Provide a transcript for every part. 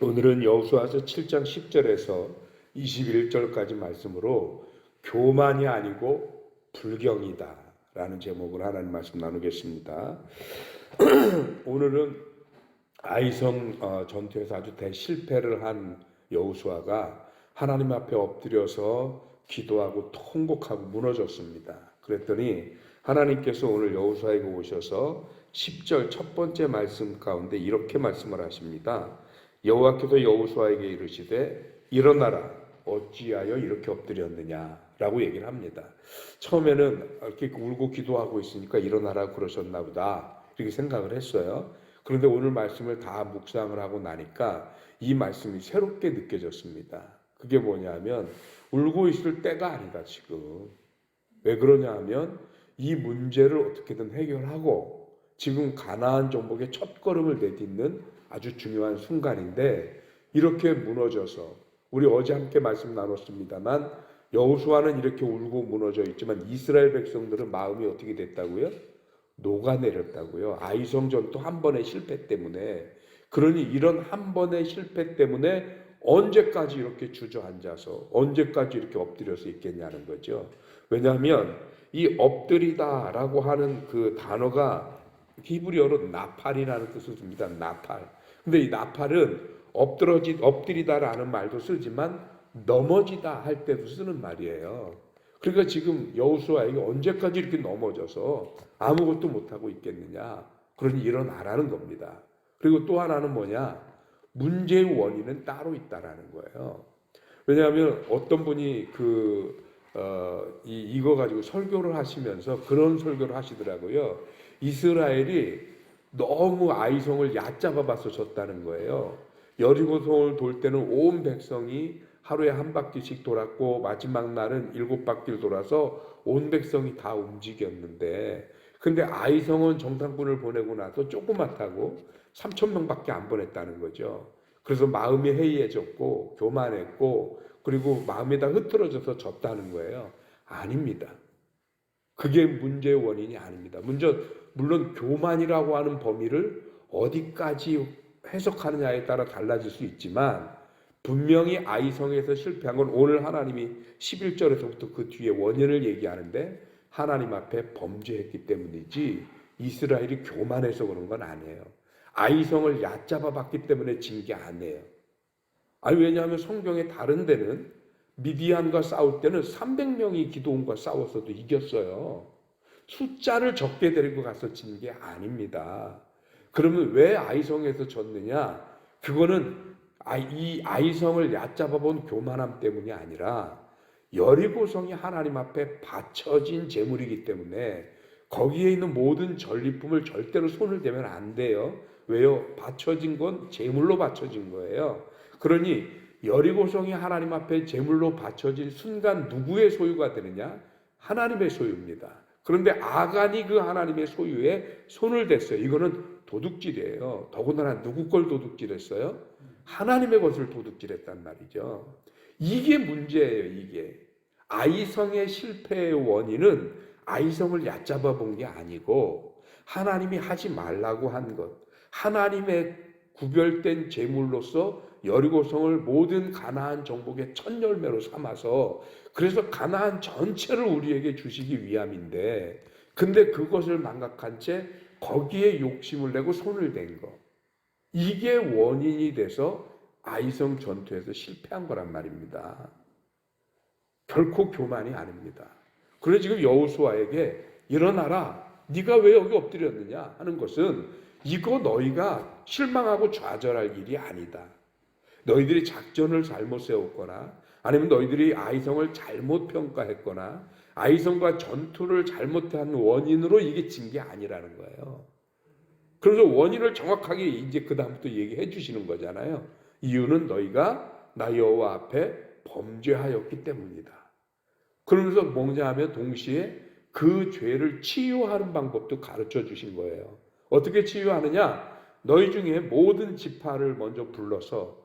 오늘은 여호수아서 7장 10절에서 21절까지 말씀으로 교만이 아니고 불경이다 라는 제목으로 하나님 말씀 나누겠습니다. 오늘은 아이성 전투에서 아주 대실패를 한 여호수아가 하나님 앞에 엎드려서 기도하고 통곡하고 무너졌습니다. 그랬더니 하나님께서 오늘 여호수아에게 오셔서 10절 첫 번째 말씀 가운데 이렇게 말씀을 하십니다. 여호와께서 여호수아에게 이르시되 일어나라, 어찌하여 이렇게 엎드렸느냐 라고 얘기를 합니다. 처음에는 이렇게 울고 기도하고 있으니까 일어나라 그러셨나 보다 이렇게 생각을 했어요. 그런데 오늘 말씀을 다 묵상을 하고 나니까 이 말씀이 새롭게 느껴졌습니다. 그게 뭐냐면 울고 있을 때가 아니다 지금. 왜 그러냐 하면 이 문제를 어떻게든 해결하고 지금 가나안 정복의 첫걸음을 내딛는 아주 중요한 순간인데 이렇게 무너져서 우리 어제 함께 말씀 나눴습니다만 여호수아는 이렇게 울고 무너져 있지만 이스라엘 백성들은 마음이 어떻게 됐다고요? 녹아내렸다고요. 아이성 전투 한 번의 실패 때문에. 그러니 이런 한 번의 실패 때문에 언제까지 이렇게 주저앉아서 언제까지 이렇게 엎드려서 있겠냐는 거죠. 왜냐하면 이 엎드리다라고 하는 그 단어가 히브리어로 나팔이라는 뜻을 씁니다. 나팔. 근데 이 나팔은 엎드리다라는 말도 쓰지만 넘어지다 할 때도 쓰는 말이에요. 그러니까 지금 여호수아에게 언제까지 이렇게 넘어져서 아무것도 못하고 있겠느냐. 그러니 일어나라는 겁니다. 그리고 또 하나는 뭐냐. 문제의 원인은 따로 있다라는 거예요. 왜냐하면 어떤 분이 이거 가지고 설교를 하시면서 그런 설교를 하시더라고요. 이스라엘이 너무 아이성을 얕잡아 봐서 졌다는 거예요. 여리고성을 돌 때는 온 백성이 하루에 한 바퀴씩 돌았고 마지막 날은 7바퀴를 돌아서 온 백성이 다 움직였는데 근데 아이성은 정탐꾼을 보내고 나서 조그맣다고 3,000명밖에 안 보냈다는 거죠. 그래서 마음이 해이해졌고 교만했고 그리고 마음이 다 흐트러져서 졌다는 거예요. 아닙니다. 그게 문제의 원인이 아닙니다. 물론 교만이라고 하는 범위를 어디까지 해석하느냐에 따라 달라질 수 있지만 분명히 아이성에서 실패한 건 오늘 하나님이 11절에서부터 그 뒤에 원인을 얘기하는데 하나님 앞에 범죄했기 때문이지 이스라엘이 교만해서 그런 건 아니에요. 아이성을 얕잡아 봤기 때문에 진 게 아니에요. 왜냐하면 성경의 다른 데는 미디안과 싸울 때는 300명이 기드온과 싸웠어도 이겼어요. 숫자를 적게 데리고 가서 진 게 아닙니다. 그러면 왜 아이성에서 졌느냐? 그거는 이 아이성을 얕잡아 본 교만함 때문이 아니라 여리고성이 하나님 앞에 바쳐진 제물이기 때문에 거기에 있는 모든 전리품을 절대로 손을 대면 안 돼요. 왜요? 바쳐진 건 제물로 바쳐진 거예요. 그러니 여리고성이 하나님 앞에 제물로 바쳐진 순간 누구의 소유가 되느냐? 하나님의 소유입니다. 그런데 아간이 그 하나님의 소유에 손을 댔어요. 이거는 도둑질이에요. 더군다나 누구 걸 도둑질했어요? 하나님의 것을 도둑질했단 말이죠. 이게 문제예요. 이게 아이성의 실패의 원인은 아이성을 얕잡아 본 게 아니고 하나님이 하지 말라고 한 것, 하나님의 구별된 제물로서 여리고성을 모든 가나안 정복의 첫 열매로 삼아서 그래서 가나안 전체를 우리에게 주시기 위함인데 근데 그것을 망각한 채 거기에 욕심을 내고 손을 댄 거. 이게 원인이 돼서 아이성 전투에서 실패한 거란 말입니다. 결코 교만이 아닙니다. 그래서 지금 여호수아에게 일어나라. 네가 왜 여기 엎드렸느냐 하는 것은 이거 너희가 실망하고 좌절할 일이 아니다. 너희들이 작전을 잘못 세웠거나 아니면 너희들이 아이성을 잘못 평가했거나 아이성과 전투를 잘못한 원인으로 이게 진 게 아니라는 거예요. 그래서 원인을 정확하게 이제 그 다음부터 얘기해 주시는 거잖아요. 이유는 너희가 나 여호와 앞에 범죄하였기 때문이다. 그러면서 뭐냐 하면 동시에 그 죄를 치유하는 방법도 가르쳐 주신 거예요. 어떻게 치유하느냐? 너희 중에 모든 지파를 먼저 불러서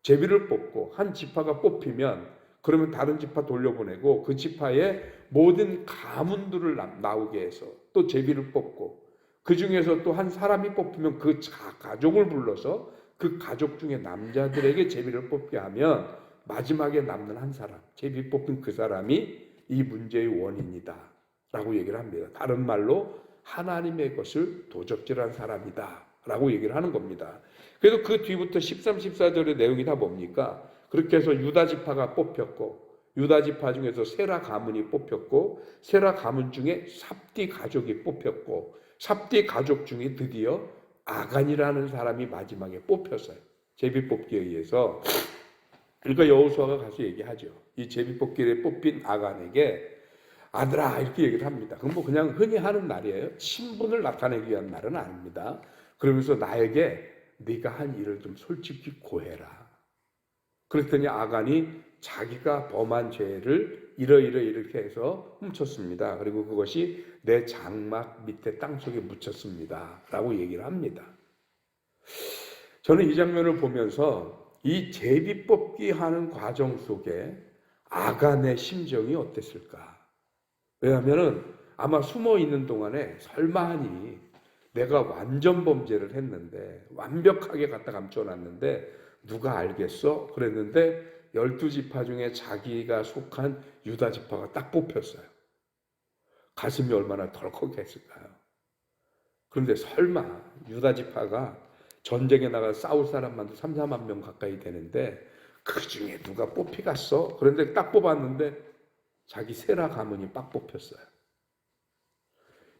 제비를 뽑고 한 지파가 뽑히면 그러면 다른 지파 돌려보내고 그 지파의 모든 가문들을 나오게 해서 또 제비를 뽑고 그 중에서 또 한 사람이 뽑히면 그 가족을 불러서 그 가족 중에 남자들에게 제비를 뽑게 하면 마지막에 남는 한 사람, 제비 뽑힌 그 사람이 이 문제의 원인이다 라고 얘기를 합니다. 다른 말로 하나님의 것을 도적질한 사람이다 라고 얘기를 하는 겁니다. 그래서 그 뒤부터 13, 14절의 내용이 다 뭡니까? 그렇게 해서 유다 지파가 뽑혔고, 유다 지파 중에서 세라 가문이 뽑혔고, 세라 가문 중에 삽디 가족이 뽑혔고, 삽디 가족 중에 드디어 아간이라는 사람이 마지막에 뽑혔어요. 제비 뽑기에 의해서. 그러니까 여호수아가 가서 얘기하죠. 이 제비 뽑기에 뽑힌 아간에게 아들아 이렇게 얘기를 합니다. 그건 뭐 그냥 흔히 하는 말이에요. 신분을 나타내기 위한 말은 아닙니다. 그러면서 나에게 네가 한 일을 좀 솔직히 고해라. 그랬더니 아간이 자기가 범한 죄를 이렇게 해서 훔쳤습니다. 그리고 그것이 내 장막 밑에 땅속에 묻혔습니다. 라고 얘기를 합니다. 저는 이 장면을 보면서 이 제비 뽑기 하는 과정 속에 아간의 심정이 어땠을까? 왜냐하면 아마 숨어 있는 동안에 설마하니 내가 완전 범죄를 했는데 완벽하게 갖다 감춰놨는데 누가 알겠어? 그랬는데 12지파 중에 자기가 속한 유다 지파가 딱 뽑혔어요. 가슴이 얼마나 덜컥했을까요? 그런데 설마 유다 지파가 전쟁에 나가 싸울 사람만 3, 4만 명 가까이 되는데 그 중에 누가 뽑히갔어? 그런데 딱 뽑았는데 자기 세라 가문이 딱 뽑혔어요.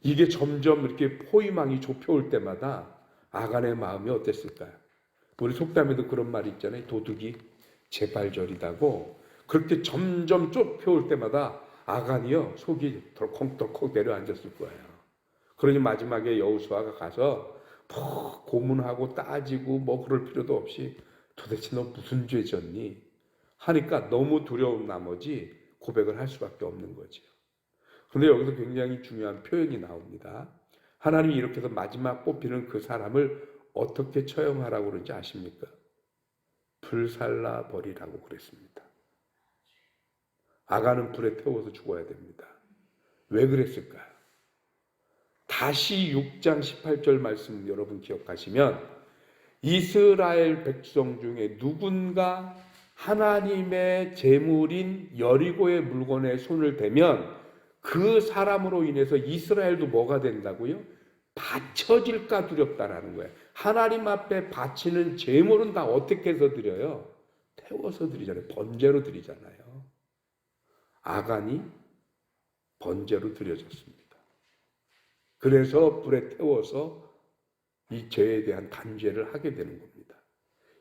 이게 점점 이렇게 포위망이 좁혀올 때마다 아간의 마음이 어땠을까요? 우리 속담에도 그런 말이 있잖아요. 도둑이 재발절이다고. 그렇게 점점 좁혀올 때마다 아간이요 속이 덜컹덜컹 내려앉았을 거예요. 그러니 마지막에 여호수아가 가서 뭐 고문하고 따지고 뭐 그럴 필요도 없이 도대체 너 무슨 죄 졌니? 하니까 너무 두려운 나머지 고백을 할 수밖에 없는 거죠. 그런데 여기서 굉장히 중요한 표현이 나옵니다. 하나님이 이렇게 해서 마지막 뽑히는 그 사람을 어떻게 처형하라고 그런지 아십니까? 불살라 버리라고 그랬습니다. 아간은 불에 태워서 죽어야 됩니다. 왜 그랬을까요? 다시 6장 18절 말씀 여러분 기억하시면 이스라엘 백성 중에 누군가 하나님의 제물인 여리고의 물건에 손을 대면 그 사람으로 인해서 이스라엘도 뭐가 된다고요? 바쳐질까 두렵다라는 거예요. 하나님 앞에 바치는 제물은 다 어떻게 해서 드려요? 태워서 드리잖아요. 번제로 드리잖아요. 아간이 번제로 드려졌습니다. 그래서 불에 태워서 이 죄에 대한 단죄를 하게 되는 겁니다.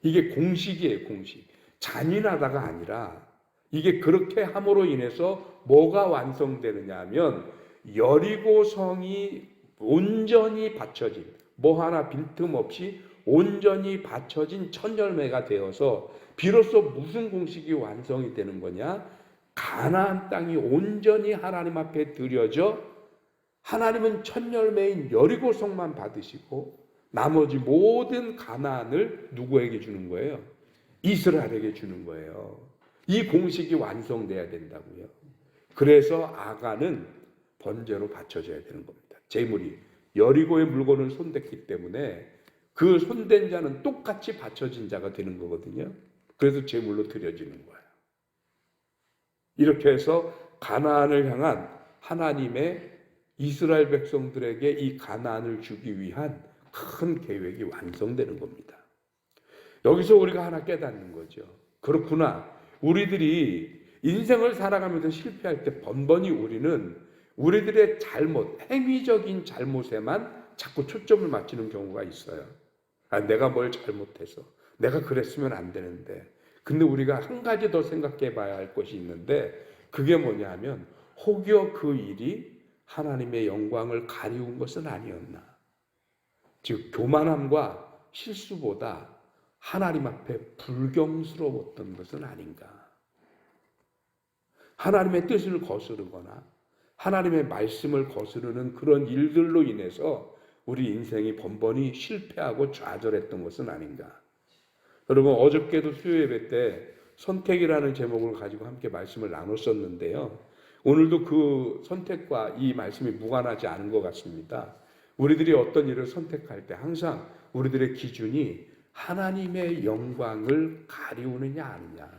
이게 공식이에요, 공식. 잔인하다가 아니라 이게 그렇게 함으로 인해서 뭐가 완성되느냐 하면 여리고 성이 온전히 받쳐진, 뭐 하나 빈틈없이 온전히 받쳐진 천열매가 되어서 비로소 무슨 공식이 완성이 되는 거냐? 가나안 땅이 온전히 하나님 앞에 드려져 하나님은 천열매인 여리고 성만 받으시고 나머지 모든 가나안을 누구에게 주는 거예요? 이스라엘에게 주는 거예요. 이 공식이 완성돼야 된다고요. 그래서 아간은 번제로 바쳐져야 되는 겁니다. 제물이 여리고의 물건을 손댔기 때문에 그 손댄 자는 똑같이 바쳐진 자가 되는 거거든요. 그래서 제물로 드려지는 거예요. 이렇게 해서 가나안을 향한 하나님의 이스라엘 백성들에게 이 가나안을 주기 위한 큰 계획이 완성되는 겁니다. 여기서 우리가 하나 깨닫는 거죠. 그렇구나. 우리들이 인생을 살아가면서 실패할 때 번번이 우리는 우리들의 잘못, 행위적인 잘못에만 자꾸 초점을 맞추는 경우가 있어요. 내가 뭘 잘못해서, 내가 그랬으면 안 되는데. 근데 우리가 한 가지 더 생각해 봐야 할 것이 있는데 그게 뭐냐 하면 혹여 그 일이 하나님의 영광을 가리운 것은 아니었나. 즉 교만함과 실수보다 하나님 앞에 불경스러웠던 것은 아닌가. 하나님의 뜻을 거스르거나 하나님의 말씀을 거스르는 그런 일들로 인해서 우리 인생이 번번이 실패하고 좌절했던 것은 아닌가. 여러분 어저께도 수요예배 때 선택이라는 제목을 가지고 함께 말씀을 나눴었는데요. 오늘도 그 선택과 이 말씀이 무관하지 않은 것 같습니다. 우리들이 어떤 일을 선택할 때 항상 우리들의 기준이 하나님의 영광을 가리우느냐 아니냐,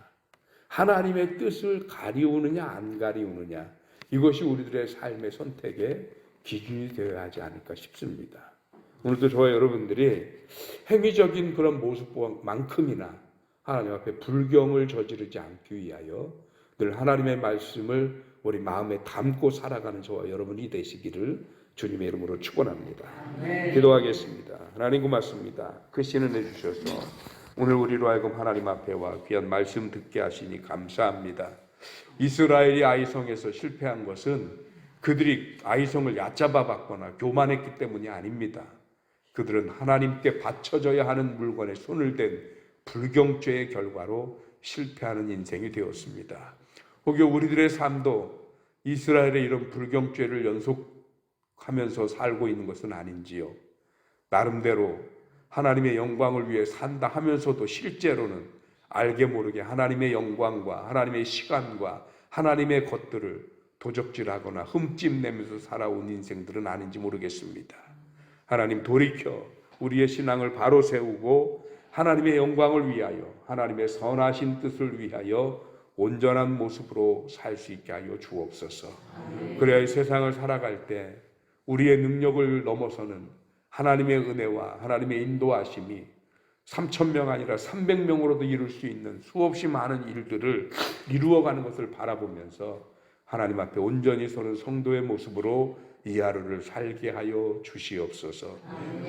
하나님의 뜻을 가리우느냐 안 가리우느냐, 이것이 우리들의 삶의 선택의 기준이 되어야 하지 않을까 싶습니다. 오늘도 저와 여러분들이 행위적인 그런 모습만큼이나 하나님 앞에 불경을 저지르지 않기 위하여 늘 하나님의 말씀을 우리 마음에 담고 살아가는 저와 여러분이 되시기를 주님의 이름으로 축원합니다. 기도하겠습니다. 하나님 고맙습니다. 크신 은혜 주셔서 오늘 우리로 하여금 하나님 앞에 와 귀한 말씀 듣게 하시니 감사합니다. 이스라엘이 아이성에서 실패한 것은 그들이 아이성을 얕잡아 봤거나 교만했기 때문이 아닙니다. 그들은 하나님께 바쳐져야 하는 물건에 손을 댄 불경죄의 결과로 실패하는 인생이 되었습니다. 혹여 우리들의 삶도 이스라엘의 이런 불경죄를 연속하면서 살고 있는 것은 아닌지요. 나름대로 하나님의 영광을 위해 산다 하면서도 실제로는 알게 모르게 하나님의 영광과 하나님의 시간과 하나님의 것들을 도적질하거나 흠집내면서 살아온 인생들은 아닌지 모르겠습니다. 하나님 돌이켜 우리의 신앙을 바로 세우고 하나님의 영광을 위하여 하나님의 선하신 뜻을 위하여 온전한 모습으로 살 수 있게 하여 주옵소서. 그래야 이 세상을 살아갈 때 우리의 능력을 넘어서는 하나님의 은혜와 하나님의 인도하심이 3,000명 아니라 300명으로도 이룰 수 있는 수없이 많은 일들을 이루어가는 것을 바라보면서 하나님 앞에 온전히 서는 성도의 모습으로 이 하루를 살게 하여 주시옵소서.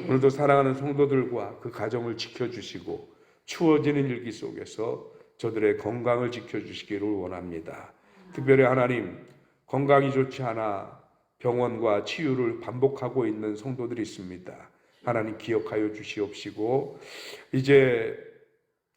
오늘도 사랑하는 성도들과 그 가정을 지켜주시고 추워지는 일기 속에서 저들의 건강을 지켜주시기를 원합니다. 특별히 하나님, 건강이 좋지 않아 병원과 치유를 반복하고 있는 성도들이 있습니다. 하나님 기억하여 주시옵시고 이제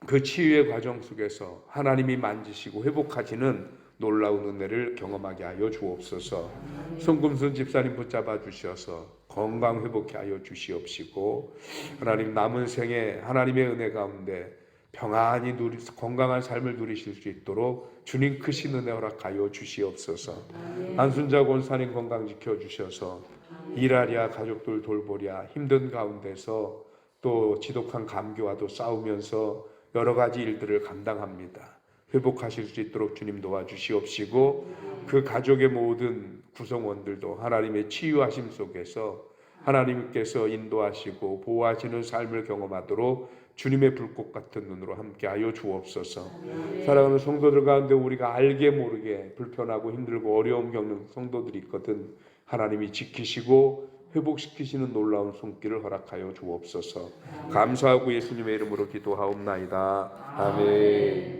그 치유의 과정 속에서 하나님이 만지시고 회복하시는 놀라운 은혜를 경험하게 하여 주옵소서. 손금순 집사님 붙잡아 주셔서 건강 회복해 하여 주시옵시고 하나님 남은 생에 하나님의 은혜 가운데 평안히 건강한 삶을 누리실 수 있도록 주님 크신 은혜 허락하여 주시옵소서. 안순자 권사님 건강 지켜주셔서 일하랴 가족들 돌보랴 힘든 가운데서 또 지독한 감기와도 싸우면서 여러 가지 일들을 감당합니다. 회복하실 수 있도록 주님 도와주시옵시고 그 가족의 모든 구성원들도 하나님의 치유하심 속에서 하나님께서 인도하시고 보호하시는 삶을 경험하도록 주님의 불꽃 같은 눈으로 함께하여 주옵소서. 사랑하는 성도들 가운데 우리가 알게 모르게 불편하고 힘들고 어려움 겪는 성도들이 있거든 하나님이 지키시고 회복시키시는 놀라운 손길을 허락하여 주옵소서. 감사하고 예수님의 이름으로 기도하옵나이다. 아멘.